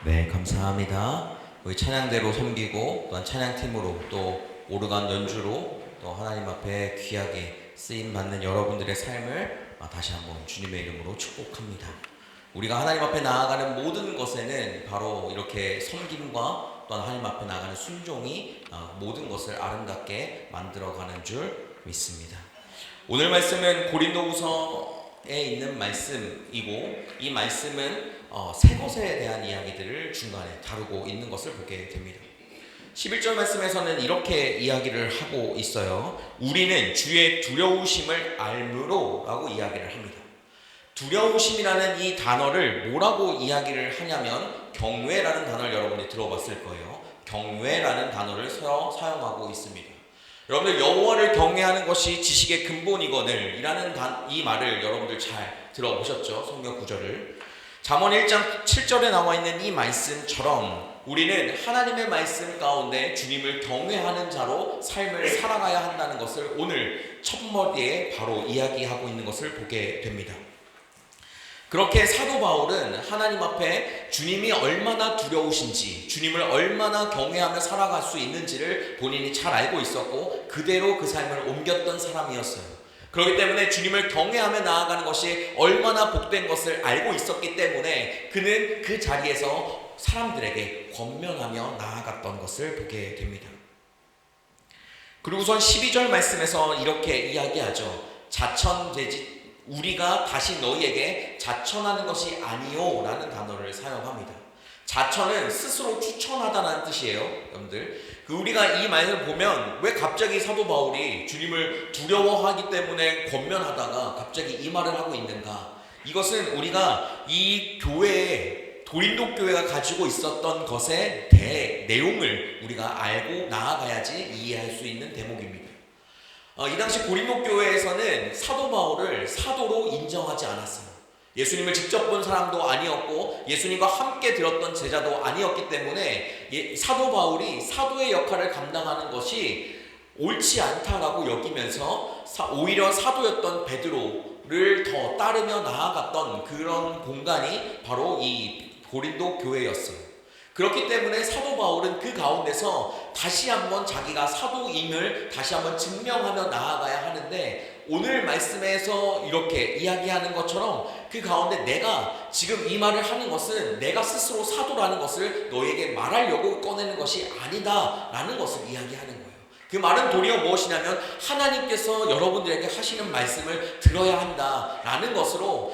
네, 감사합니다. 우리 찬양대로 섬기고 또한 찬양팀으로 또 오르간 연주로 또 하나님 앞에 귀하게 쓰임 받는 여러분들의 삶을 다시 한번 주님의 이름으로 축복합니다. 우리가 하나님 앞에 나아가는 모든 것에는 바로 이렇게 섬김과 또 하나님 앞에 나아가는 순종이 모든 것을 아름답게 만들어가는 줄 믿습니다. 오늘 말씀은 고린도후서에 있는 말씀이고, 이 말씀은 새 것에 대한 이야기들을 중간에 다루고 있는 것을 보게 됩니다. 11절 말씀에서는 이렇게 이야기를 하고 있어요. 우리는 주의 두려우심을 알므로 라고 이야기를 합니다. 두려우심이라는 이 단어를 뭐라고 이야기를 하냐면 경외라는 단어를 여러분이 들어봤을 거예요. 경외라는 단어를 사용하고 있습니다. 여러분들 여호와를 경외하는 것이 지식의 근본이거늘 이라는 이 말을 여러분들 잘 들어보셨죠? 성경 구절을. 잠언 1장 7절에 나와 있는 이 말씀처럼 우리는 하나님의 말씀 가운데 주님을 경외하는 자로 삶을 살아가야 한다는 것을 오늘 첫머리에 바로 이야기하고 있는 것을 보게 됩니다. 그렇게 사도 바울은 하나님 앞에 주님이 얼마나 두려우신지, 주님을 얼마나 경외하며 살아갈 수 있는지를 본인이 잘 알고 있었고 그대로 그 삶을 옮겼던 사람이었어요. 그렇기 때문에 주님을 경외하며 나아가는 것이 얼마나 복된 것을 알고 있었기 때문에 그는 그 자리에서 사람들에게 권면하며 나아갔던 것을 보게 됩니다. 그리고선 12절 말씀에서 이렇게 이야기하죠. 자천되지 우리가 다시 너희에게 자천하는 것이 아니요 라는 단어를 사용합니다. 자천은 스스로 추천하다는 뜻이에요. 여러분들 우리가 이 말을 보면 왜 갑자기 사도 바울이 주님을 두려워하기 때문에 권면하다가 갑자기 이 말을 하고 있는가? 이것은 우리가 이 교회에 고린도 교회가 가지고 있었던 것의 내용을 우리가 알고 나아가야지 이해할 수 있는 대목입니다. 이 당시 고린도 교회에서는 사도 바울을 사도로 인정하지 않았어요. 예수님을 직접 본 사람도 아니었고 예수님과 함께 들었던 제자도 아니었기 때문에 사도 바울이 사도의 역할을 감당하는 것이 옳지 않다라고 여기면서 오히려 사도였던 베드로를 더 따르며 나아갔던 그런 공간이 바로 이 고린도 교회였어요. 그렇기 때문에 사도 바울은 그 가운데서 다시 한번 자기가 사도임을 다시 한번 증명하며 나아가야 하는데 오늘 말씀에서 이렇게 이야기하는 것처럼 그 가운데 내가 지금 이 말을 하는 것은 내가 스스로 사도라는 것을 너에게 말하려고 꺼내는 것이 아니다 라는 것을 이야기하는 거예요. 그 말은 도리어 무엇이냐면 하나님께서 여러분들에게 하시는 말씀을 들어야 한다라는 것으로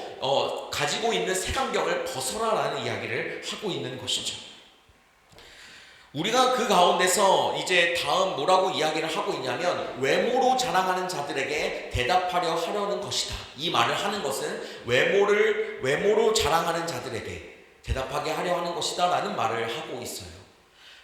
가지고 있는 색안경을 벗어라라는 이야기를 하고 있는 것이죠. 우리가 그 가운데서 이제 다음 뭐라고 이야기를 하고 있냐면 외모로 자랑하는 자들에게 대답하려 하려는 것이다. 이 말을 하는 것은 외모로 자랑하는 자들에게 대답하게 하려 하는 것이다 라는 말을 하고 있어요.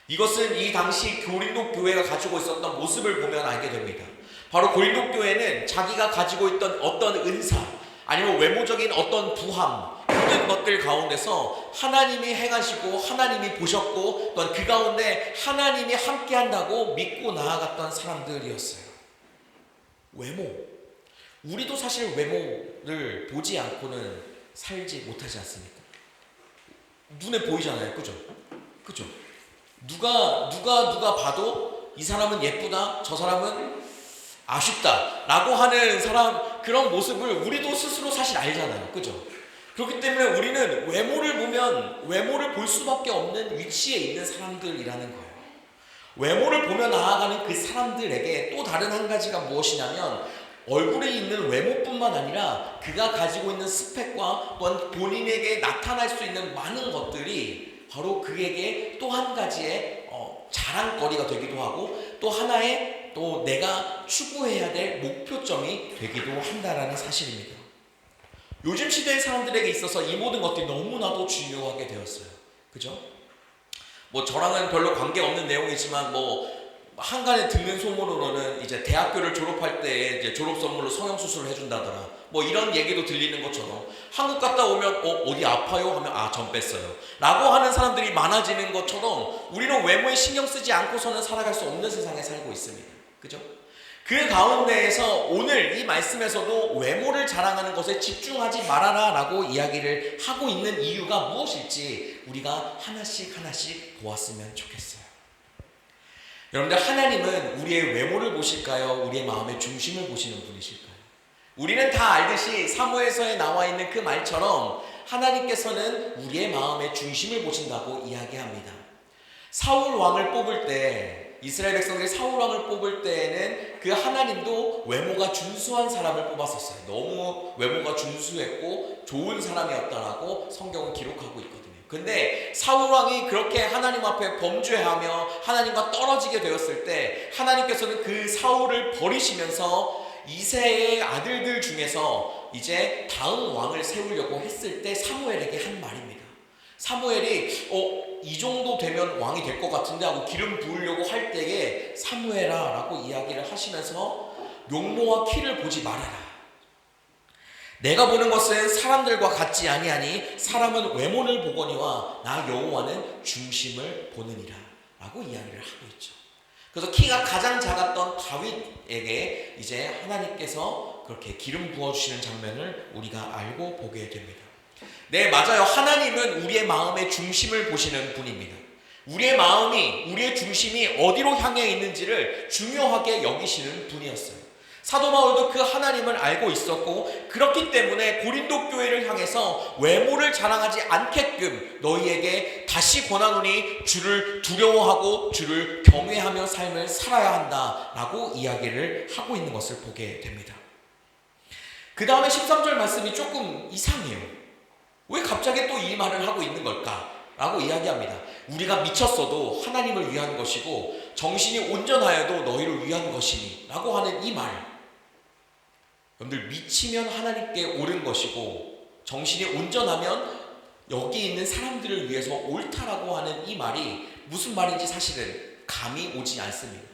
이것은 이 당시 고린도 교회가 가지고 있었던 모습을 보면 알게 됩니다. 바로 고린도 교회는 자기가 가지고 있던 어떤 은사 아니면 외모적인 어떤 부함 모든 것들 가운데서 하나님이 행하시고 하나님이 보셨고 또한 그 가운데 하나님이 함께 한다고 믿고 나아갔던 사람들이었어요. 외모. 우리도 사실 외모를 보지 않고는 살지 못하지 않습니까? 눈에 보이잖아요. 그죠? 그죠? 누가 봐도 이 사람은 예쁘다, 저 사람은 아쉽다 라고 하는 사람 그런 모습을 우리도 스스로 사실 알잖아요. 그죠? 그렇기 때문에 우리는 외모를 보면 외모를 볼 수밖에 없는 위치에 있는 사람들이라는 거예요. 외모를 보며 나아가는 그 사람들에게 또 다른 한 가지가 무엇이냐면 얼굴에 있는 외모뿐만 아니라 그가 가지고 있는 스펙과 또한 본인에게 나타날 수 있는 많은 것들이 바로 그에게 또 한 가지의 자랑거리가 되기도 하고 또 하나의 또 내가 추구해야 될 목표점이 되기도 한다라는 사실입니다. 요즘 시대의 사람들에게 있어서 이 모든 것들이 너무나도 중요하게 되었어요. 그죠? 뭐 저랑은 별로 관계없는 내용이지만 한간에 듣는 소문으로는 이제 대학교를 졸업할 때 이제 졸업 선물로 성형수술을 해준다더라. 뭐 이런 얘기도 들리는 것처럼 한국 갔다 오면 어디 아파요? 하면 전 뺐어요. 라고 하는 사람들이 많아지는 것처럼 우리는 외모에 신경 쓰지 않고서는 살아갈 수 없는 세상에 살고 있습니다. 그죠? 그 가운데에서 오늘 이 말씀에서도 외모를 자랑하는 것에 집중하지 말아라 라고 이야기를 하고 있는 이유가 무엇일지 우리가 하나씩 하나씩 보았으면 좋겠어요. 여러분들, 하나님은 우리의 외모를 보실까요? 우리의 마음의 중심을 보시는 분이실까요? 우리는 다 알듯이 사무엘서에 나와 있는 그 말처럼 하나님께서는 우리의 마음의 중심을 보신다고 이야기합니다. 사울 왕을 뽑을 때, 이스라엘 백성들이 사울 왕을 뽑을 때에는 그 하나님도 외모가 준수한 사람을 뽑았었어요. 너무 외모가 준수했고 좋은 사람이었다라고 성경은 기록하고 있거든요. 근데 사울 왕이 그렇게 하나님 앞에 범죄하며 하나님과 떨어지게 되었을 때 하나님께서는 그 사울을 버리시면서 이새의 아들들 중에서 이제 다음 왕을 세우려고 했을 때 사무엘에게 한 말입니다. 사무엘이 이 정도 되면 왕이 될 것 같은데 하고 기름 부으려고 할 때에 사무엘아 라고 이야기를 하시면서 용모와 키를 보지 말아라. 내가 보는 것은 사람들과 같지 아니하니 사람은 외모를 보거니와 나 여호와는 중심을 보느니라 라고 이야기를 하고 있죠. 그래서 키가 가장 작았던 다윗에게 이제 하나님께서 그렇게 기름 부어주시는 장면을 우리가 알고 보게 됩니다. 네, 맞아요. 하나님은 우리의 마음의 중심을 보시는 분입니다. 우리의 마음이, 우리의 중심이 어디로 향해 있는지를 중요하게 여기시는 분이었어요. 사도 바울도 그 하나님을 알고 있었고, 그렇기 때문에 고린도 교회를 향해서 외모를 자랑하지 않게끔 너희에게 다시 권하노니 주를 두려워하고 주를 경외하며 삶을 살아야 한다라고 이야기를 하고 있는 것을 보게 됩니다. 그 다음에 13절 말씀이 조금 이상해요. 왜 갑자기 또 이 말을 하고 있는 걸까? 라고 이야기합니다. 우리가 미쳤어도 하나님을 위한 것이고 정신이 온전하여도 너희를 위한 것이니 라고 하는 이 말, 여러분들, 미치면 하나님께 옳은 것이고 정신이 온전하면 여기 있는 사람들을 위해서 옳다라고 하는 이 말이 무슨 말인지 사실은 감이 오지 않습니다.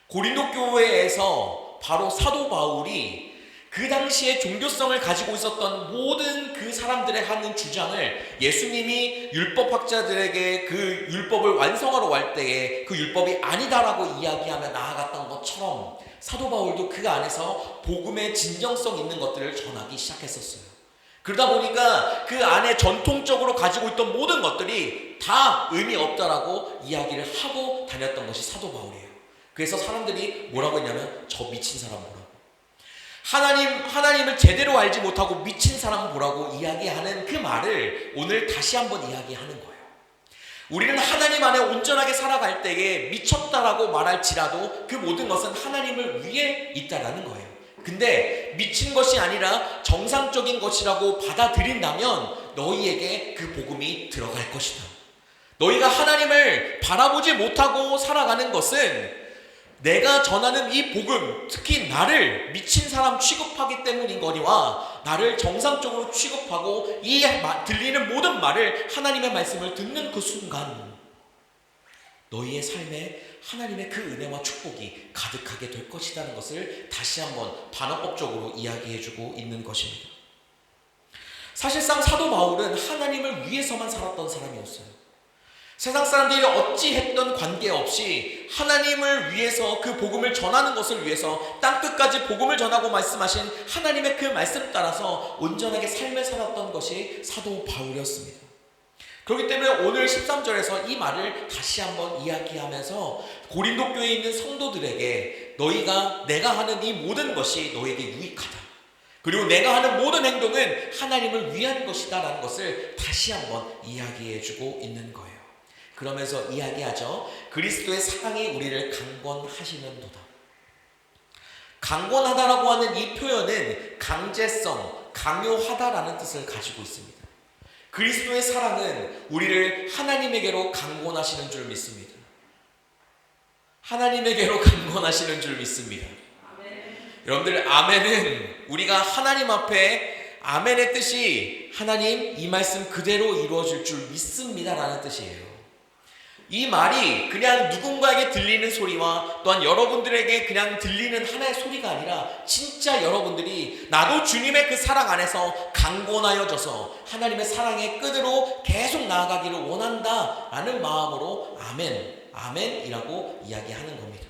고린도 교회에서 바로 사도 바울이 그 당시에 종교성을 가지고 있었던 모든 그 사람들의 하는 주장을 예수님이 율법학자들에게 그 율법을 완성하러 갈 때에 그 율법이 아니다라고 이야기하며 나아갔던 것처럼 사도 바울도 그 안에서 복음의 진정성 있는 것들을 전하기 시작했었어요. 그러다 보니까 그 안에 전통적으로 가지고 있던 모든 것들이 다 의미 없다라고 이야기를 하고 다녔던 것이 사도 바울이에요. 그래서 사람들이 뭐라고 했냐면 저 미친 사람 보라고, 하나님을 제대로 알지 못하고 미친 사람 보라고 이야기하는 그 말을 오늘 다시 한번 이야기하는 거예요. 우리는 하나님 안에 온전하게 살아갈 때에 미쳤다라고 말할지라도 그 모든 것은 하나님을 위해 있다라는 거예요. 근데 미친 것이 아니라 정상적인 것이라고 받아들인다면 너희에게 그 복음이 들어갈 것이다. 너희가 하나님을 바라보지 못하고 살아가는 것은 내가 전하는 이 복음, 특히 나를 미친 사람 취급하기 때문인 거니와 나를 정상적으로 취급하고 이 들리는 모든 말을, 하나님의 말씀을 듣는 그 순간 너희의 삶에 하나님의 그 은혜와 축복이 가득하게 될 것이라는 것을 다시 한번 반어법적으로 이야기해주고 있는 것입니다. 사실상 사도 바울은 하나님을 위해서만 살았던 사람이었어요. 세상 사람들이 어찌했던 관계없이 하나님을 위해서, 그 복음을 전하는 것을 위해서 땅끝까지 복음을 전하고 말씀하신 하나님의 그 말씀 따라서 온전하게 삶을 살았던 것이 사도 바울이었습니다. 그렇기 때문에 오늘 13절에서 이 말을 다시 한번 이야기하면서 고린도 교회에 있는 성도들에게 내가 하는 이 모든 것이 너에게 유익하다, 그리고 내가 하는 모든 행동은 하나님을 위한 것이다 라는 것을 다시 한번 이야기해주고 있는 거예요. 그러면서 이야기하죠. 그리스도의 사랑이 우리를 강권하시는도다. 강권하다라고 하는 이 표현은 강제성, 강요하다라는 뜻을 가지고 있습니다. 그리스도의 사랑은 우리를 하나님에게로 강권하시는 줄 믿습니다. 하나님에게로 강권하시는 줄 믿습니다. 아멘. 여러분들, 아멘은 우리가 하나님 앞에 아멘의 뜻이 하나님 이 말씀 그대로 이루어질 줄 믿습니다 라는 뜻이에요. 이 말이 그냥 누군가에게 들리는 소리와 또한 여러분들에게 그냥 들리는 하나의 소리가 아니라 진짜 여러분들이 나도 주님의 그 사랑 안에서 강권하여져서 하나님의 사랑의 끈으로 계속 나아가기를 원한다 라는 마음으로 아멘, 아멘이라고 이야기하는 겁니다.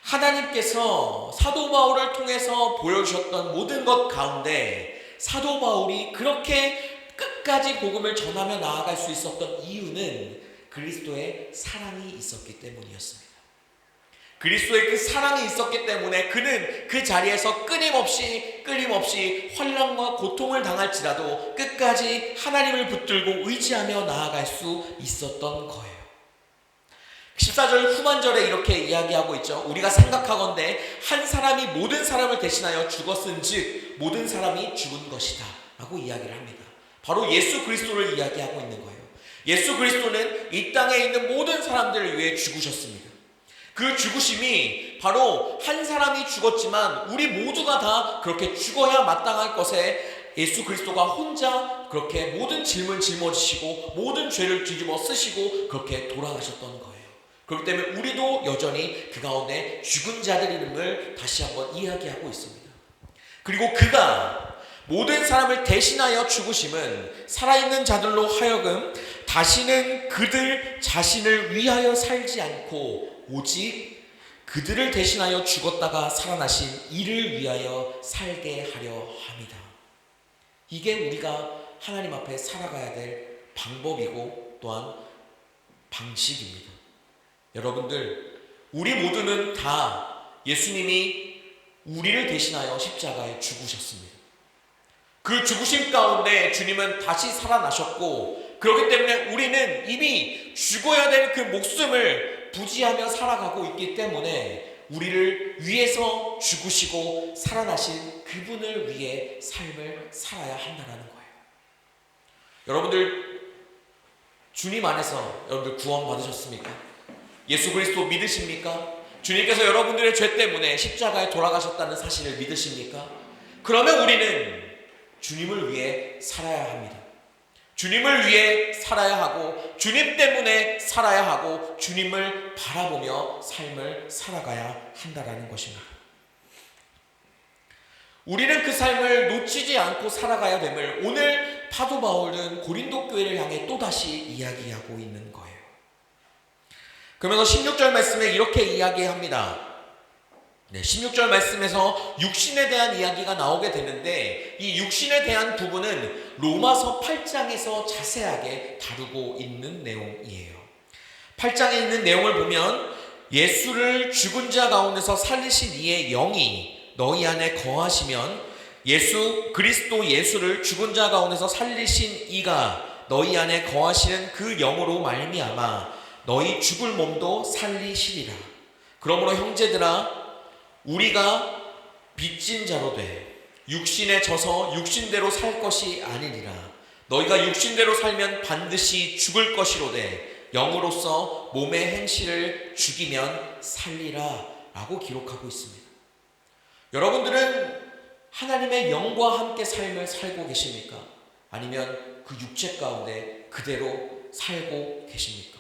하나님께서 사도 바울을 통해서 보여주셨던 모든 것 가운데 사도 바울이 그렇게 끝까지 복음을 전하며 나아갈 수 있었던 이유는 그리스도의 사랑이 있었기 때문이었습니다. 그리스도의 그 사랑이 있었기 때문에 그는 그 자리에서 끊임없이 환난과 고통을 당할지라도 끝까지 하나님을 붙들고 의지하며 나아갈 수 있었던 거예요. 14절 후반절에 이렇게 이야기하고 있죠. 우리가 생각하건대 한 사람이 모든 사람을 대신하여 죽었은즉 모든 사람이 죽은 것이다 라고 이야기를 합니다. 바로 예수 그리스도를 이야기하고 있는 거예요. 예수 그리스도는 이 땅에 있는 모든 사람들을 위해 죽으셨습니다. 그 죽으심이 바로 한 사람이 죽었지만 우리 모두가 다 그렇게 죽어야 마땅할 것에 예수 그리스도가 혼자 그렇게 모든 짐을 짊어지시고 모든 죄를 뒤집어 쓰시고 그렇게 돌아가셨던 거예요. 그렇기 때문에 우리도 여전히 그 가운데 죽은 자들 이름을 다시 한번 이야기하고 있습니다. 그리고 그가 모든 사람을 대신하여 죽으심은 살아있는 자들로 하여금 다시는 그들 자신을 위하여 살지 않고 오직 그들을 대신하여 죽었다가 살아나신 이를 위하여 살게 하려 합니다. 이게 우리가 하나님 앞에 살아가야 될 방법이고 또한 방식입니다. 여러분들, 우리 모두는 다 예수님이 우리를 대신하여 십자가에 죽으셨습니다. 그 죽으심 가운데 주님은 다시 살아나셨고 그렇기 때문에 우리는 이미 죽어야 될 그 목숨을 부지하며 살아가고 있기 때문에 우리를 위해서 죽으시고 살아나신 그분을 위해 삶을 살아야 한다는 거예요. 여러분들, 주님 안에서 여러분들 구원 받으셨습니까? 예수 그리스도 믿으십니까? 주님께서 여러분들의 죄 때문에 십자가에 돌아가셨다는 사실을 믿으십니까? 그러면 우리는 주님을 위해 살아야 합니다. 주님을 위해 살아야 하고 주님 때문에 살아야 하고 주님을 바라보며 삶을 살아가야 한다는 것입니다. 우리는 그 삶을 놓치지 않고 살아가야 됨을 오늘 사도 바울은 고린도 교회를 향해 또다시 이야기하고 있는 거예요. 그러면서 16절 말씀에 이렇게 이야기합니다. 16절 말씀에서 육신에 대한 이야기가 나오게 되는데 이 육신에 대한 부분은 로마서 8장에서 자세하게 다루고 있는 내용이에요. 8장에 있는 내용을 보면 예수를 죽은 자 가운데서 살리신 이의 영이 너희 안에 거하시면 그리스도 예수를 죽은 자 가운데서 살리신 이가 너희 안에 거하시는 그 영으로 말미암아 너희 죽을 몸도 살리시리라. 그러므로 형제들아, 우리가 빚진 자로 돼 육신에 져서 육신대로 살 것이 아니니라. 너희가 육신대로 살면 반드시 죽을 것이로되 영으로서 몸의 행실을 죽이면 살리라 라고 기록하고 있습니다. 여러분들은 하나님의 영과 함께 삶을 살고 계십니까? 아니면 그 육체 가운데 그대로 살고 계십니까?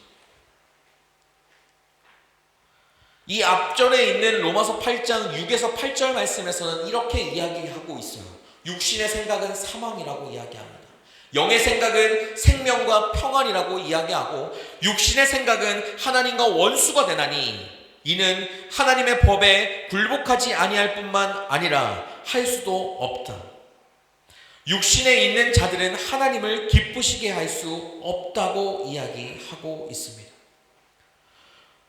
이 앞절에 있는 로마서 8장 6에서 8절 말씀에서는 이렇게 이야기하고 있어요. 육신의 생각은 사망이라고 이야기합니다. 영의 생각은 생명과 평안이라고 이야기하고 육신의 생각은 하나님과 원수가 되나니 이는 하나님의 법에 굴복하지 아니할 뿐만 아니라 할 수도 없다. 육신에 있는 자들은 하나님을 기쁘시게 할 수 없다고 이야기하고 있습니다.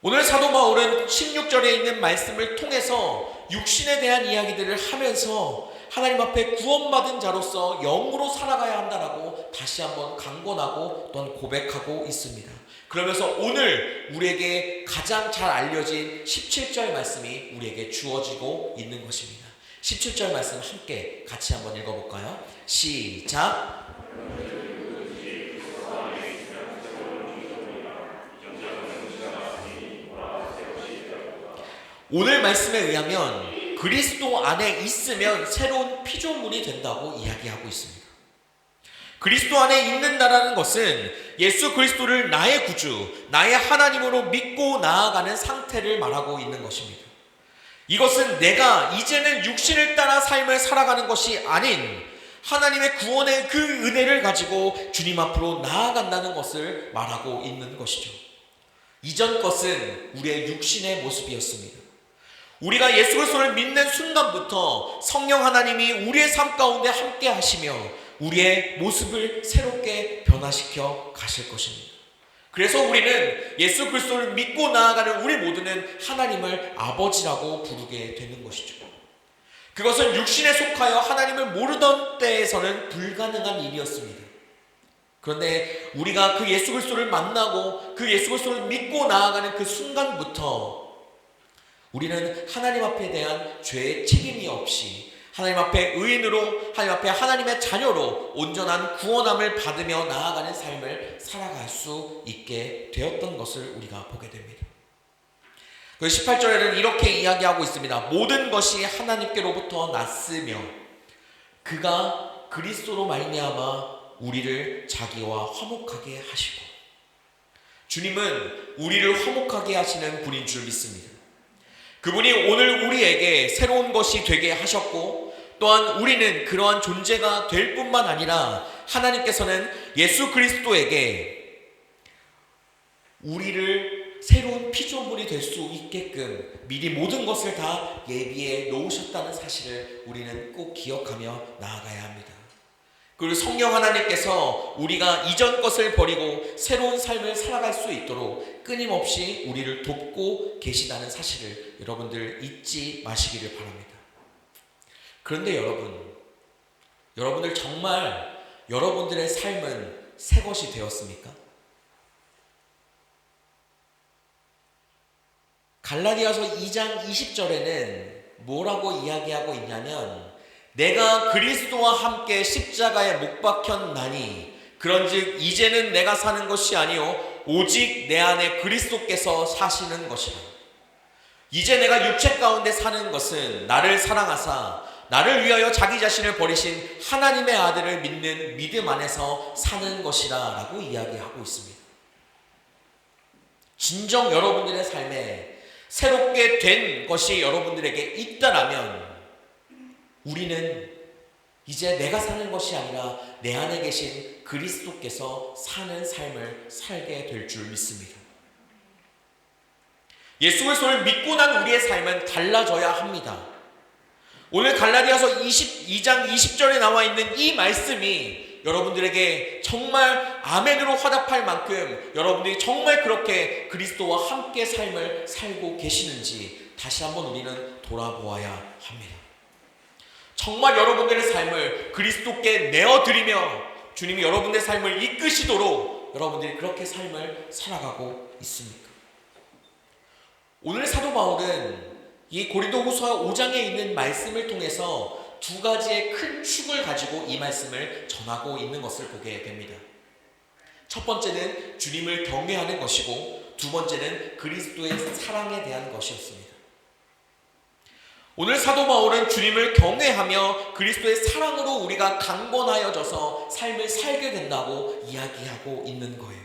오늘 사도 바울은 16절에 있는 말씀을 통해서 육신에 대한 이야기들을 하면서 하나님 앞에 구원받은 자로서 영으로 살아가야 한다라고 다시 한번 강권하고 또한 고백하고 있습니다. 그러면서 오늘 우리에게 가장 잘 알려진 17절 말씀이 우리에게 주어지고 있는 것입니다. 17절 말씀 함께 같이 한번 읽어볼까요? 시작! 오늘 말씀에 의하면 그리스도 안에 있으면 새로운 피조물이 된다고 이야기하고 있습니다. 그리스도 안에 있는다라는 것은 예수 그리스도를 나의 구주, 나의 하나님으로 믿고 나아가는 상태를 말하고 있는 것입니다. 이것은 내가 이제는 육신을 따라 삶을 살아가는 것이 아닌 하나님의 구원의 그 은혜를 가지고 주님 앞으로 나아간다는 것을 말하고 있는 것이죠. 이전 것은 우리의 육신의 모습이었습니다. 우리가 예수 그리스도를 믿는 순간부터 성령 하나님이 우리의 삶 가운데 함께 하시며 우리의 모습을 새롭게 변화시켜 가실 것입니다. 그래서 우리는 예수 그리스도를 믿고 나아가는 우리 모두는 하나님을 아버지라고 부르게 되는 것이죠. 그것은 육신에 속하여 하나님을 모르던 때에서는 불가능한 일이었습니다. 그런데 우리가 그 예수 그리스도를 만나고 그 예수 그리스도를 믿고 나아가는 그 순간부터 우리는 하나님 앞에 대한 죄의 책임이 없이 하나님 앞에 의인으로, 하나님 앞에 하나님의 자녀로 온전한 구원함을 받으며 나아가는 삶을 살아갈 수 있게 되었던 것을 우리가 보게 됩니다. 그 18절에는 이렇게 이야기하고 있습니다. 모든 것이 하나님께로부터 났으며 그가 그리스도로 말미암아 우리를 자기와 화목하게 하시고, 주님은 우리를 화목하게 하시는 분인 줄 믿습니다. 그분이 오늘 우리에게 새로운 것이 되게 하셨고, 또한 우리는 그러한 존재가 될 뿐만 아니라 하나님께서는 예수 그리스도에게 우리를 새로운 피조물이 될 수 있게끔 미리 모든 것을 다 예비해 놓으셨다는 사실을 우리는 꼭 기억하며 나아가야 합니다. 그리고 성령 하나님께서 우리가 이전 것을 버리고 새로운 삶을 살아갈 수 있도록 끊임없이 우리를 돕고 계시다는 사실을 여러분들 잊지 마시기를 바랍니다. 그런데 여러분들 정말 여러분들의 삶은 새 것이 되었습니까? 갈라디아서 2장 20절에는 뭐라고 이야기하고 있냐면, 내가 그리스도와 함께 십자가에 못 박혔나니 그런즉 이제는 내가 사는 것이 아니요 오직 내 안에 그리스도께서 사시는 것이라. 이제 내가 육체 가운데 사는 것은 나를 사랑하사 나를 위하여 자기 자신을 버리신 하나님의 아들을 믿는 믿음 안에서 사는 것이라 라고 이야기하고 있습니다. 진정 여러분들의 삶에 새롭게 된 것이 여러분들에게 있다라면 우리는 이제 내가 사는 것이 아니라 내 안에 계신 그리스도께서 사는 삶을 살게 될 줄 믿습니다. 예수 그리스도를 믿고 난 우리의 삶은 달라져야 합니다. 오늘 갈라디아서 22장 20절에 나와 있는 이 말씀이 여러분들에게 정말 아멘으로 화답할 만큼 여러분들이 정말 그렇게 그리스도와 함께 삶을 살고 계시는지 다시 한번 우리는 돌아보아야 합니다. 정말 여러분들의 삶을 그리스도께 내어드리며 주님이 여러분들의 삶을 이끄시도록 여러분들이 그렇게 삶을 살아가고 있습니까? 오늘 사도 바울은 이 고린도후서 5장에 있는 말씀을 통해서 두 가지의 큰 축을 가지고 이 말씀을 전하고 있는 것을 보게 됩니다. 첫 번째는 주님을 경외하는 것이고 두 번째는 그리스도의 사랑에 대한 것이었습니다. 오늘 사도 바울은 주님을 경외하며 그리스도의 사랑으로 우리가 강건하여져서 삶을 살게 된다고 이야기하고 있는 거예요.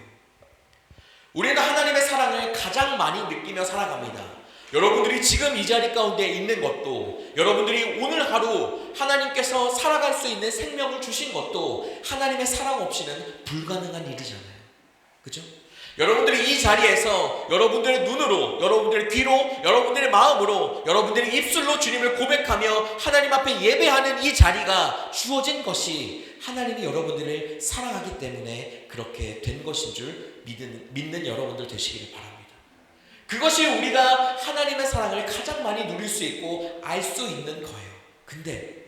우리는 하나님의 사랑을 가장 많이 느끼며 살아갑니다. 여러분들이 지금 이 자리 가운데 있는 것도, 여러분들이 오늘 하루 하나님께서 살아갈 수 있는 생명을 주신 것도 하나님의 사랑 없이는 불가능한 일이잖아요. 그죠? 여러분들이 이 자리에서 여러분들의 눈으로, 여러분들의 귀로, 여러분들의 마음으로, 여러분들의 입술로 주님을 고백하며 하나님 앞에 예배하는 이 자리가 주어진 것이 하나님이 여러분들을 사랑하기 때문에 그렇게 된 것인 줄 믿는 여러분들 되시기를 바랍니다. 그것이 우리가 하나님의 사랑을 가장 많이 누릴 수 있고 알 수 있는 거예요. 근데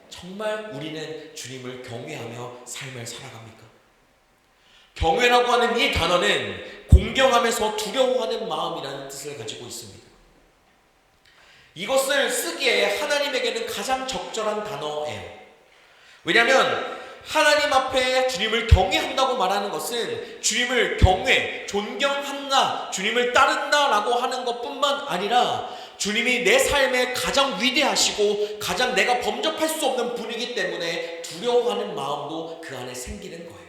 정말 우리는 주님을 경외하며 삶을 살아갑니까? 경외라고 하는 이 단어는 공경하면서 두려워하는 마음이라는 뜻을 가지고 있습니다. 이것을 쓰기에 하나님에게는 가장 적절한 단어예요. 왜냐하면 하나님 앞에 주님을 경외한다고 말하는 것은 주님을 경외, 존경한다, 주님을 따른다 라고 하는 것뿐만 아니라 주님이 내 삶에 가장 위대하시고 가장 내가 범접할 수 없는 분이기 때문에 두려워하는 마음도 그 안에 생기는 거예요.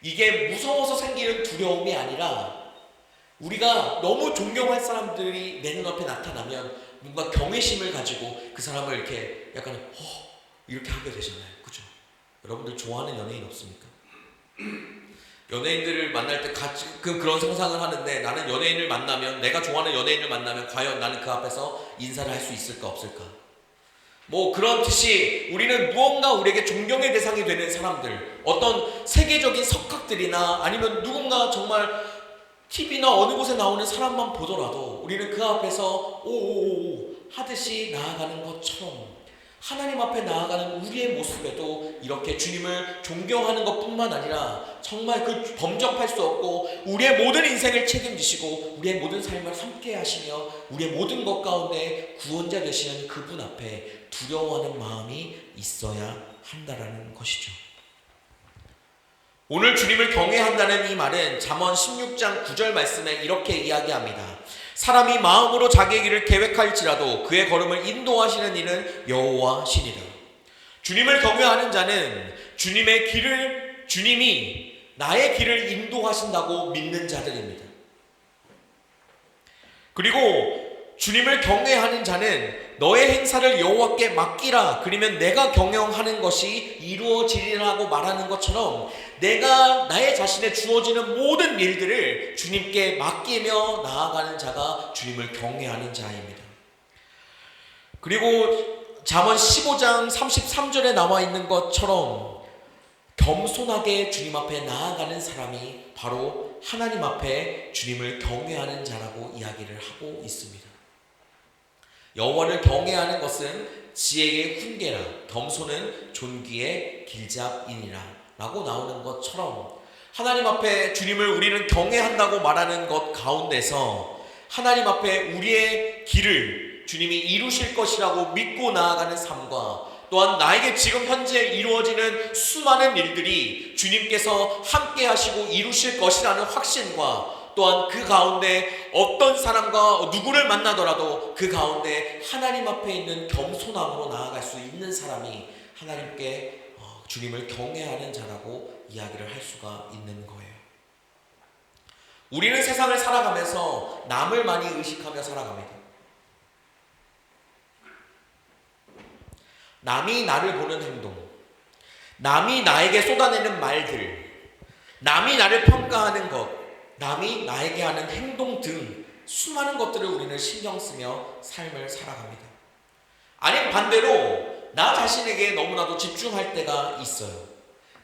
이게 무서워서 생기는 두려움이 아니라 우리가 너무 존경할 사람들이 내 눈앞에 나타나면 뭔가 경외심을 가지고 그 사람을 이렇게 약간 이렇게 하게 되잖아요. 그죠? 여러분들 좋아하는 연예인 없습니까? 연예인들을 만날 때 같이 그런 상상을 하는데, 나는 연예인을 만나면, 내가 좋아하는 연예인을 만나면 과연 나는 그 앞에서 인사를 할 수 있을까 없을까? 뭐 그런 듯이 우리는 무언가 우리에게 존경의 대상이 되는 사람들, 어떤 세계적인 석학들이나 아니면 누군가 정말 TV나 어느 곳에 나오는 사람만 보더라도 우리는 그 앞에서 오오오 하듯이 나아가는 것처럼 하나님 앞에 나아가는 우리의 모습에도 이렇게 주님을 존경하는 것뿐만 아니라 정말 그 범접할 수 없고 우리의 모든 인생을 책임지시고 우리의 모든 삶을 함께 하시며 우리의 모든 것 가운데 구원자 되시는 그분 앞에 두려워하는 마음이 있어야 한다라는 것이죠. 오늘 주님을 경외한다는 이 말은 잠언 16장 9절 말씀에 이렇게 이야기합니다. 사람이 마음으로 자기의 길을 계획할지라도 그의 걸음을 인도하시는 이는 여호와시니라. 주님을 경외하는 자는 주님이 나의 길을 인도하신다고 믿는 자들입니다. 그리고 주님을 경외하는 자는 너의 행사를 여호와께 맡기라, 그러면 내가 경영하는 것이 이루어지리라고 말하는 것처럼 내가 나의 자신에 주어지는 모든 일들을 주님께 맡기며 나아가는 자가 주님을 경외하는 자입니다. 그리고 잠언 15장 33절에 나와 있는 것처럼 겸손하게 주님 앞에 나아가는 사람이 바로 하나님 앞에 주님을 경외하는 자라고 이야기를 하고 있습니다. 여호와를 경외하는 것은 지혜의 훈계라, 겸손은 존귀의 길잡이니라 라고 나오는 것처럼 하나님 앞에 주님을 우리는 경외한다고 말하는 것 가운데서 하나님 앞에 우리의 길을 주님이 이루실 것이라고 믿고 나아가는 삶과 또한 나에게 지금 현재 이루어지는 수많은 일들이 주님께서 함께 하시고 이루실 것이라는 확신과 또한 그 가운데 어떤 사람과 누구를 만나더라도 그 가운데 하나님 앞에 있는 겸손함으로 나아갈 수 있는 사람이 하나님께 주님을 경외하는 자라고 이야기를 할 수가 있는 거예요. 우리는 세상을 살아가면서 남을 많이 의식하며 살아갑니다. 남이 나를 보는 행동, 남이 나에게 쏟아내는 말들, 남이 나를 평가하는 것, 남이 나에게 하는 행동 등 수많은 것들을 우리는 신경 쓰며 삶을 살아갑니다. 아니면 반대로 나 자신에게 너무나도 집중할 때가 있어요.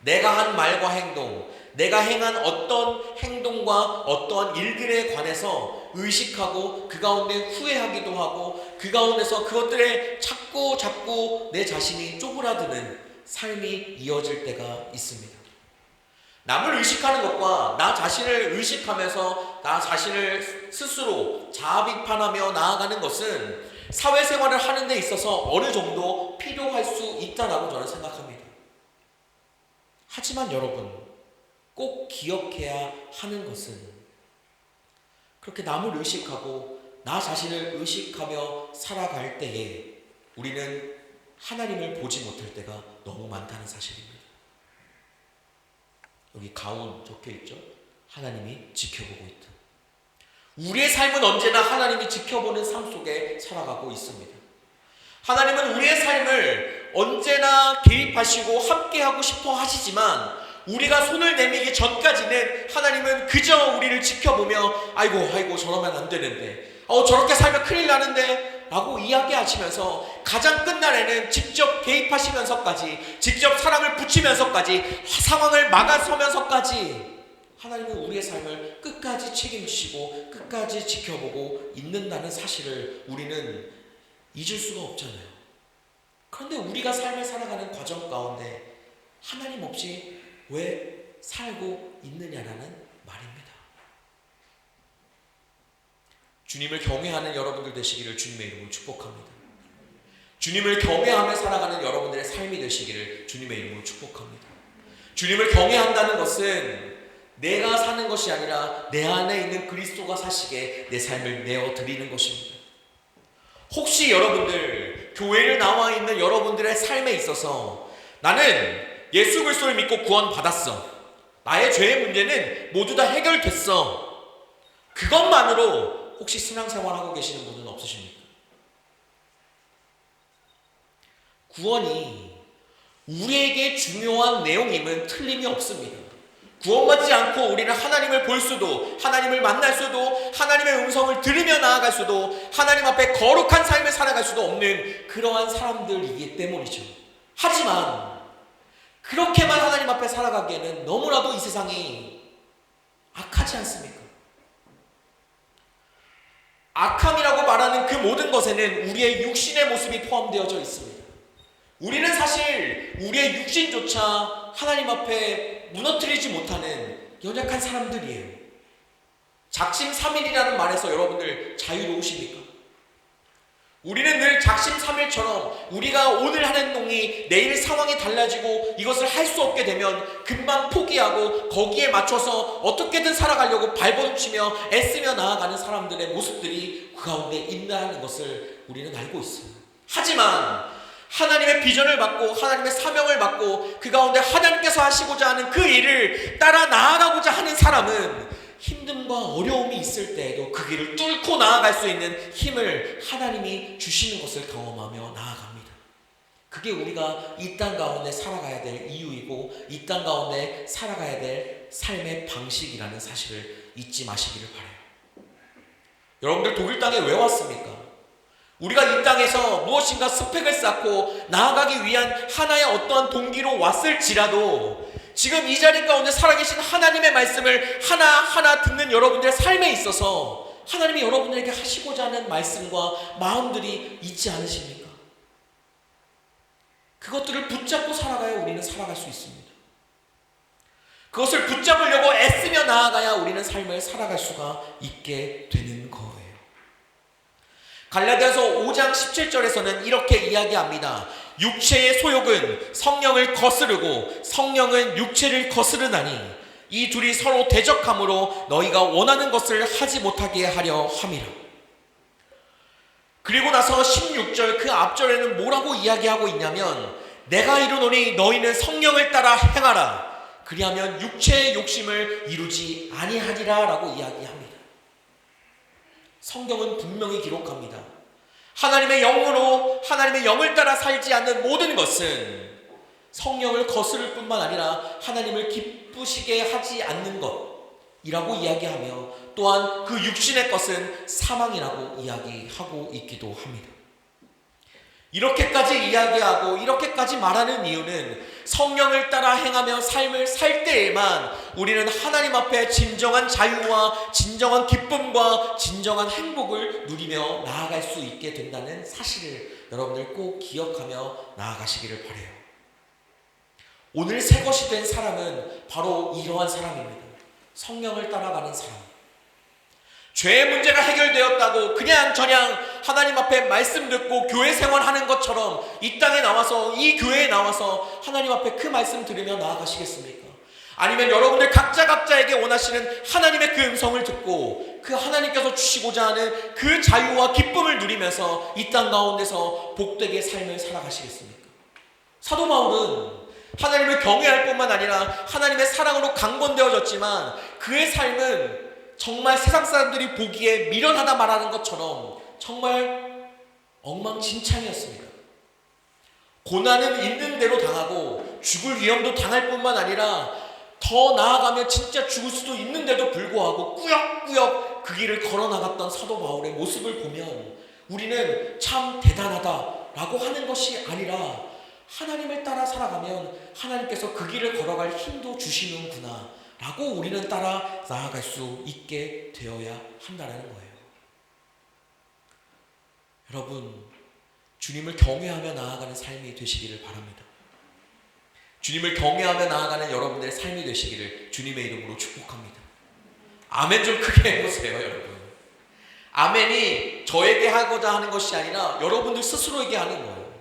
내가 한 말과 행동, 내가 행한 어떤 행동과 어떠한 일들에 관해서 의식하고 그 가운데 후회하기도 하고 그 가운데서 그것들에 자꾸 내 자신이 쪼그라드는 삶이 이어질 때가 있습니다. 남을 의식하는 것과 나 자신을 의식하면서 나 자신을 스스로 자아비판하며 나아가는 것은 사회생활을 하는 데 있어서 어느 정도 필요할 수 있다라고 저는 생각합니다. 하지만 여러분, 꼭 기억해야 하는 것은 그렇게 남을 의식하고 나 자신을 의식하며 살아갈 때에 우리는 하나님을 보지 못할 때가 너무 많다는 사실입니다. 여기 가운 적혀있죠? 하나님이 지켜보고 있다. 우리의 삶은 언제나 하나님이 지켜보는 삶 속에 살아가고 있습니다. 하나님은 우리의 삶을 언제나 개입하시고 함께하고 싶어 하시지만 우리가 손을 내밀기 전까지는 하나님은 그저 우리를 지켜보며 아이고 저러면 안 되는데 저렇게 살면 큰일 나는데 라고 이야기하시면서 가장 끝날에는 직접 개입하시면서까지 직접 사람을 붙이면서까지 상황을 막아서면서까지 하나님은 우리의 삶을 끝까지 책임지시고 끝까지 지켜보고 있는다는 사실을 우리는 잊을 수가 없잖아요. 그런데 우리가 삶을 살아가는 과정 가운데 하나님 없이 왜 살고 있느냐라는 말입니다. 주님을 경외하는 여러분들 되시기를 주님의 이름으로 축복합니다. 주님을 경외하며 살아가는 여러분들의 삶이 되시기를 주님의 이름으로 축복합니다. 주님을 경외한다는 것은 내가 사는 것이 아니라 내 안에 있는 그리스도가 사시게 내 삶을 내어드리는 것입니다. 혹시 여러분들 교회를 나와 있는 여러분들의 삶에 있어서 나는 예수 그리스도를 믿고 구원받았어, 나의 죄의 문제는 모두 다 해결됐어, 그것만으로 혹시 신앙생활하고 계시는 분은 없으십니까? 구원이 우리에게 중요한 내용임은 틀림이 없습니다. 구원받지 않고 우리는 하나님을 볼 수도, 하나님을 만날 수도, 하나님의 음성을 들으며 나아갈 수도, 하나님 앞에 거룩한 삶을 살아갈 수도 없는 그러한 사람들이기 때문이죠. 하지만 그렇게만 하나님 앞에 살아가기에는 너무나도 이 세상이 악하지 않습니까? 악함이라고 말하는 그 모든 것에는 우리의 육신의 모습이 포함되어져 있습니다. 우리는 사실 우리의 육신조차 하나님 앞에 무너뜨리지 못하는 연약한 사람들이에요. 작심삼일이라는 말에서 여러분들 자유로우십니까? 우리는 늘 작심삼일처럼 우리가 오늘 하는 행동이 내일 상황이 달라지고 이것을 할 수 없게 되면 금방 포기하고 거기에 맞춰서 어떻게든 살아가려고 발버둥치며 애쓰며 나아가는 사람들의 모습들이 그 가운데 있다는 것을 우리는 알고 있어요. 하지만 하나님의 비전을 받고 하나님의 사명을 받고 그 가운데 하나님께서 하시고자 하는 그 일을 따라 나아가고자 하는 사람은 힘듦과 어려움이 있을 때에도 그 길을 뚫고 나아갈 수 있는 힘을 하나님이 주시는 것을 경험하며 나아갑니다. 그게 우리가 이 땅 가운데 살아가야 될 이유이고 이 땅 가운데 살아가야 될 삶의 방식이라는 사실을 잊지 마시기를 바라요. 여러분들 독일 땅에 왜 왔습니까? 우리가 이 땅에서 무엇인가 스펙을 쌓고 나아가기 위한 하나의 어떠한 동기로 왔을지라도 지금 이 자리 가운데 살아계신 하나님의 말씀을 하나하나 듣는 여러분들의 삶에 있어서 하나님이 여러분들에게 하시고자 하는 말씀과 마음들이 있지 않으십니까? 그것들을 붙잡고 살아가야 우리는 살아갈 수 있습니다. 그것을 붙잡으려고 애쓰며 나아가야 우리는 삶을 살아갈 수가 있게 되는 거예요. 갈라디아서 5장 17절에서는 이렇게 이야기합니다. 육체의 소욕은 성령을 거스르고 성령은 육체를 거스르나니 이 둘이 서로 대적함으로 너희가 원하는 것을 하지 못하게 하려 함이라. 그리고 나서 16절 그 앞절에는 뭐라고 이야기하고 있냐면 내가 이르노니 너희는 성령을 따라 행하라. 그리하면 육체의 욕심을 이루지 아니하리라 라고 이야기합니다. 성경은 분명히 기록합니다. 하나님의 영으로 하나님의 영을 따라 살지 않는 모든 것은 성령을 거스를 뿐만 아니라 하나님을 기쁘시게 하지 않는 것이라고 이야기하며 또한 그 육신의 것은 사망이라고 이야기하고 있기도 합니다. 이렇게까지 이야기하고 이렇게까지 말하는 이유는 성령을 따라 행하며 삶을 살 때에만 우리는 하나님 앞에 진정한 자유와 진정한 기쁨과 진정한 행복을 누리며 나아갈 수 있게 된다는 사실을 여러분들 꼭 기억하며 나아가시기를 바라요. 오늘 새 것이 된 사람은 바로 이러한 사람입니다. 성령을 따라가는 사람. 죄의 문제가 해결되었다고 그냥 하나님 앞에 말씀 듣고 교회 생활하는 것처럼 이 땅에 나와서 이 교회에 나와서 하나님 앞에 그 말씀 들으며 나아가시겠습니까? 아니면 여러분들 각자에게 원하시는 하나님의 그 음성을 듣고 그 하나님께서 주시고자 하는 그 자유와 기쁨을 누리면서 이 땅 가운데서 복되게 삶을 살아가시겠습니까? 사도 바울은 하나님을 경외할 뿐만 아니라 하나님의 사랑으로 강건되어졌지만 그의 삶은 정말 세상 사람들이 보기에 미련하다 말하는 것처럼 정말 엉망진창이었습니다. 고난은 있는 대로 당하고 죽을 위험도 당할 뿐만 아니라 더 나아가면 진짜 죽을 수도 있는데도 불구하고 꾸역꾸역 그 길을 걸어나갔던 사도 바울의 모습을 보면 우리는 참 대단하다라고 하는 것이 아니라 하나님을 따라 살아가면 하나님께서 그 길을 걸어갈 힘도 주시는구나 라고 우리는 따라 나아갈 수 있게 되어야 한다는 거예요. 여러분, 주님을 경외하며 나아가는 삶이 되시기를 바랍니다. 주님을 경외하며 나아가는 여러분들의 삶이 되시기를 주님의 이름으로 축복합니다. 아멘 좀 크게 해보세요, 여러분. 아멘이 저에게 하고자 하는 것이 아니라 여러분들 스스로에게 하는 거예요.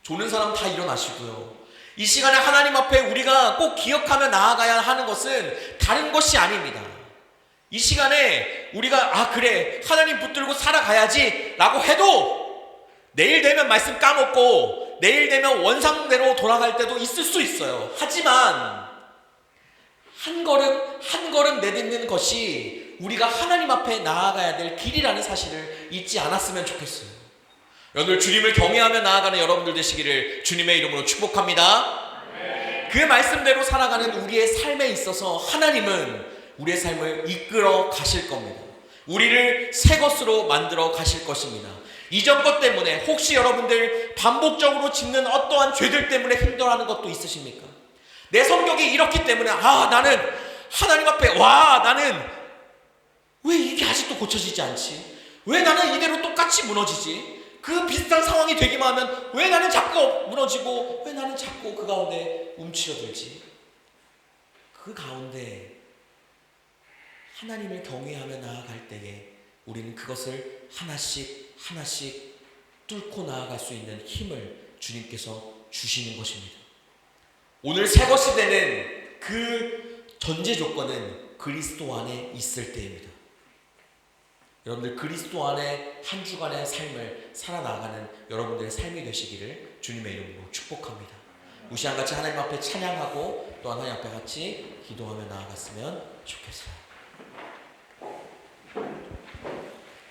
조는 사람 다 일어나시고요. 이 시간에 하나님 앞에 우리가 꼭 기억하며 나아가야 하는 것은 다른 것이 아닙니다. 이 시간에 우리가 그래 하나님 붙들고 살아가야지 라고 해도 내일 되면 말씀 까먹고 내일 되면 원상대로 돌아갈 때도 있을 수 있어요. 하지만 한 걸음 내딛는 것이 우리가 하나님 앞에 나아가야 될 길이라는 사실을 잊지 않았으면 좋겠어요. 오늘 주님을 경외하며 나아가는 여러분들 되시기를 주님의 이름으로 축복합니다. 그 말씀대로 살아가는 우리의 삶에 있어서 하나님은 우리의 삶을 이끌어 가실 겁니다. 우리를 새 것으로 만들어 가실 것입니다. 이전 것 때문에 혹시 여러분들 반복적으로 짓는 어떠한 죄들 때문에 힘들어하는 것도 있으십니까? 내 성격이 이렇기 때문에 나는 하나님 앞에 나는 왜 이게 아직도 고쳐지지 않지? 왜 나는 이대로 똑같이 무너지지? 그 비슷한 상황이 되기만 하면 왜 나는 자꾸 무너지고 왜 나는 자꾸 그 가운데 움츠러들지? 그 가운데 하나님을 경외하며 나아갈 때에 우리는 그것을 하나씩 하나씩 뚫고 나아갈 수 있는 힘을 주님께서 주시는 것입니다. 오늘 새 것이 되는 그 전제 조건은 그리스도 안에 있을 때입니다. 여러분들 그리스도 안에 한 주간의 삶을 살아나가는 여러분들의 삶이 되시기를 주님의 이름으로 축복합니다. 우리 시간 같이 하나님 앞에 찬양하고 또 하나님 앞에 같이 기도하며 나아갔으면 좋겠어요.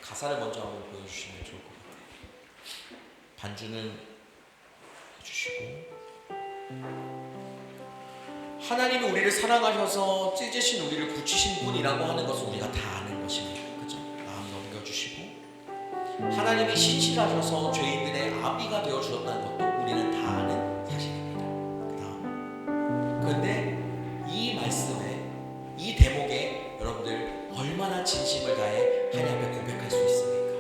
가사를 먼저 한번 보여주시면 좋을 것 같아요. 반주는 해주시고, 하나님이 우리를 사랑하셔서 찢으신 우리를 붙이신 분이라고 하는 것을 우리가 다 아는 것입니다. 그죠? 마음 넘겨주시고, 하나님이 시칠하셔서 죄인들의 아비가 되어주셨다는 것도 우리는 다 아는 사실입니다. 그 다음, 그런데 이 말씀에, 이 대목에 여러분들 얼마나 진심을 다해 하나님 앞에 고백할 수 있습니까?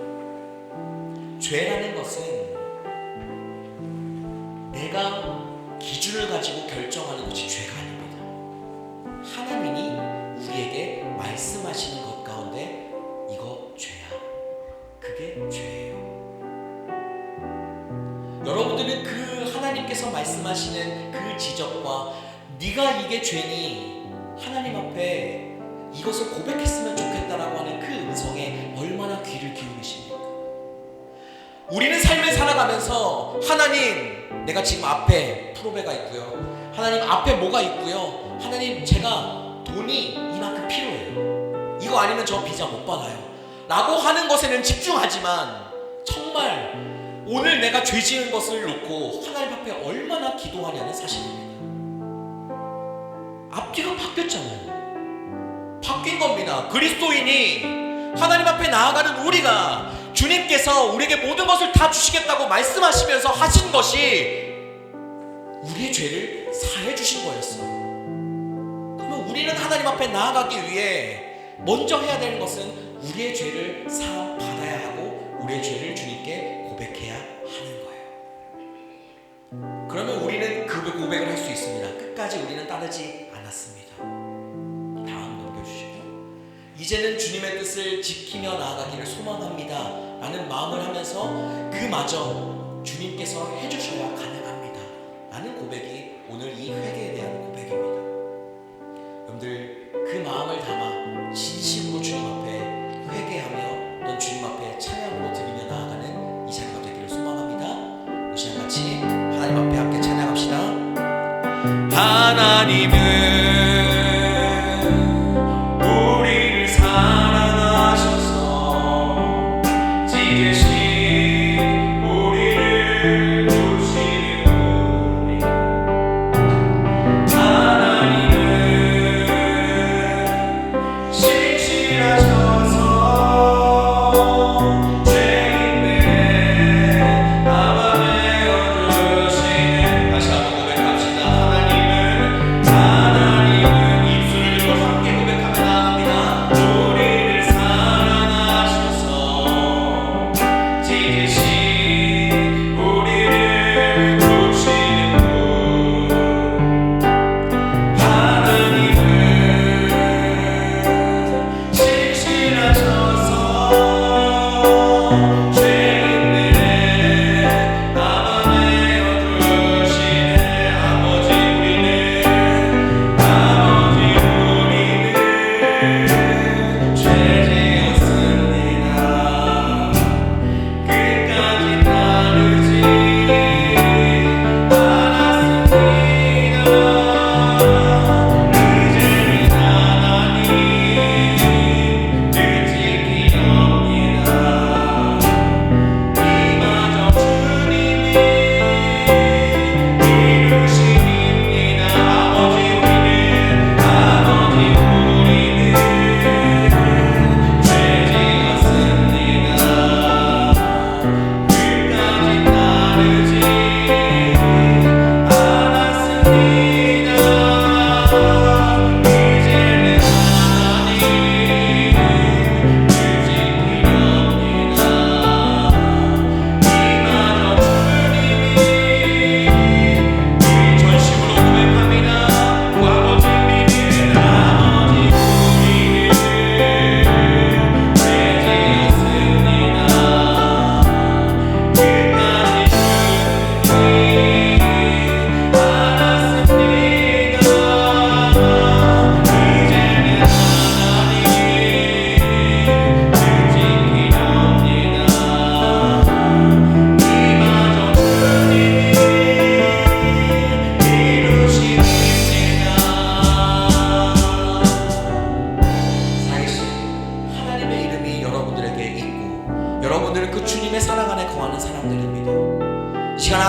죄라는 것은 내가 기준을 가지고 결정하는 것이 죄가 아닙니다. 하나님이 우리에게 말씀하시는 것 가운데 이거 죄야. 그게 죄예요. 여러분들은 그 하나님께서 말씀하시는 그 지적과 네가 이게 죄니 하나님 앞에 이것을 고백했으면 좋겠다라고 하는 그 음성에 얼마나 귀를 기울이십니까? 우리는 삶을 살아가면서 하나님, 내가 지금 앞에 프로베가 있고요, 하나님 앞에 뭐가 있고요, 하나님 제가 돈이 이만큼 필요해요, 이거 아니면 저 비자 못 받아요 라고 하는 것에는 집중하지만 정말 오늘 내가 죄 지은 것을 놓고 하나님 앞에 얼마나 기도하냐는 사실입니다. 앞뒤가 바뀌었잖아요. 바뀐 겁니다. 그리스도인이 하나님 앞에 나아가는 우리가 주님께서 우리에게 모든 것을 다 주시겠다고 말씀하시면서 하신 것이 우리의 죄를 사해 주신 거였어요. 그러면 우리는 하나님 앞에 나아가기 위해 먼저 해야 되는 것은 우리의 죄를 사함 받아야 하고 우리의 죄를 주님께 고백해야 하는 거예요. 그러면 우리는 그 고백을 할 수 있습니다. 끝까지 우리는 따르지 않았습니다. 이제는 주님의 뜻을 지키며 나아가기를 소망합니다 라는 마음을 하면서 그마저 주님께서 해주셔야 가능합니다 라는 고백이 오늘 이 회개에 대한 고백입니다. 여러분들 그 마음을 담아 진심으로 주님 앞에 회개하며 또 주님 앞에 찬양으로 드리며 나아가는 이 자리가 되기를 소망합니다. 이 시간 같이 하나님 앞에 함께 찬양합시다. 하나님은 하나님은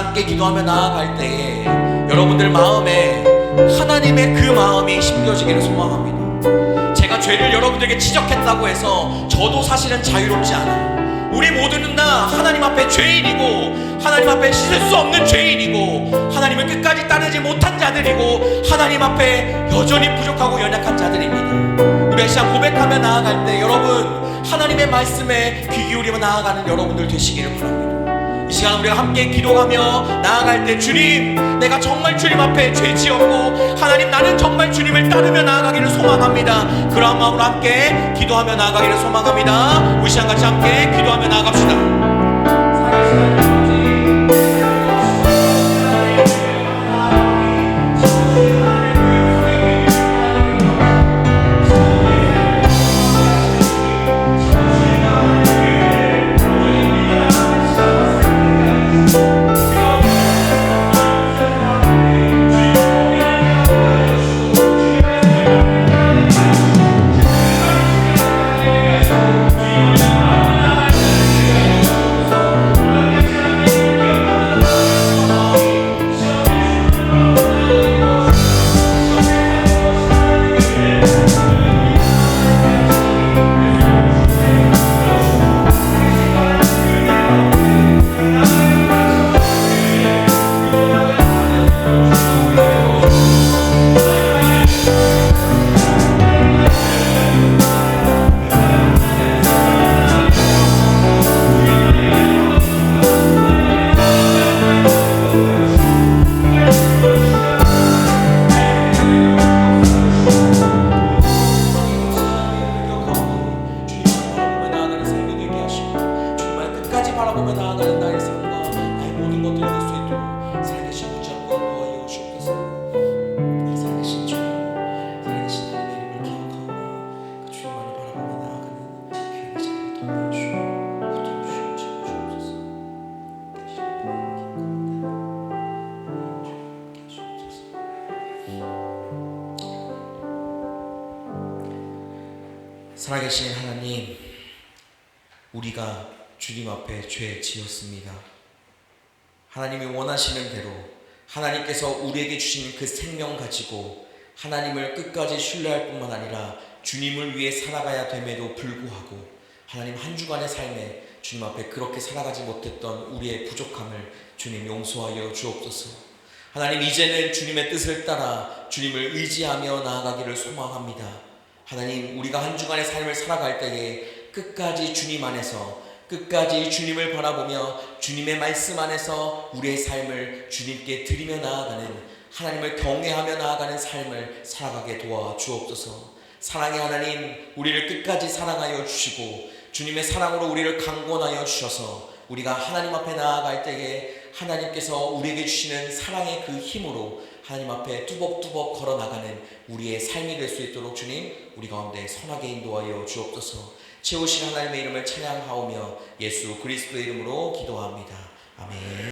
함께 기도하며 나아갈 때에 여러분들 마음에 하나님의 그 마음이 심겨지기를 소망합니다. 제가 죄를 여러분들에게 지적했다고 해서 저도 사실은 자유롭지 않아요. 우리 모두는 다 하나님 앞에 죄인이고 하나님 앞에 씻을 수 없는 죄인이고 하나님을 끝까지 따르지 못한 자들이고 하나님 앞에 여전히 부족하고 연약한 자들입니다. 우리 이 시간 고백하며 나아갈 때 여러분 하나님의 말씀에 귀 기울이며 나아가는 여러분들 되시기를 바랍니다. 이 시간 우리가 함께 기도하며 나아갈 때 주님, 내가 정말 주님 앞에 죄 지었고 하나님 나는 정말 주님을 따르며 나아가기를 소망합니다. 그러한 마음으로 함께 기도하며 나아가기를 소망합니다. 우리 시간 같이 함께 기도하며 나아갑시다. 바라보며 나아가는 나의 삶과 나의 모든 것들을 낼 수 있도록 살아계신 붙잡고 도와주어 주옵소서. 살아계신 주님, 살아계신 하나님의 이름을 기억하고 그 주님만을 바라보며 나아가는 귀한 자리를 도와주시고 주옵소서. 살아계신 하나님, 우리가 주님 앞에 죄 지었습니다. 하나님이 원하시는 대로 하나님께서 우리에게 주신 그 생명 가지고 하나님을 끝까지 신뢰할 뿐만 아니라 주님을 위해 살아가야 됨에도 불구하고 하나님 한 주간의 삶에 주님 앞에 그렇게 살아가지 못했던 우리의 부족함을 주님 용서하여 주옵소서. 하나님, 이제는 주님의 뜻을 따라 주님을 의지하며 나아가기를 소망합니다. 하나님, 우리가 한 주간의 삶을 살아갈 때에 끝까지 주님 안에서, 끝까지 주님을 바라보며 주님의 말씀 안에서 우리의 삶을 주님께 드리며 나아가는, 하나님을 경외하며 나아가는 삶을 살아가게 도와 주옵소서. 사랑의 하나님, 우리를 끝까지 사랑하여 주시고 주님의 사랑으로 우리를 강권하여 주셔서 우리가 하나님 앞에 나아갈 때에 하나님께서 우리에게 주시는 사랑의 그 힘으로 하나님 앞에 뚜벅뚜벅 걸어나가는 우리의 삶이 될 수 있도록 주님, 우리 가운데 선하게 인도하여 주옵소서. 채우신 하나님의 이름을 찬양하오며 예수 그리스도의 이름으로 기도합니다. 아멘.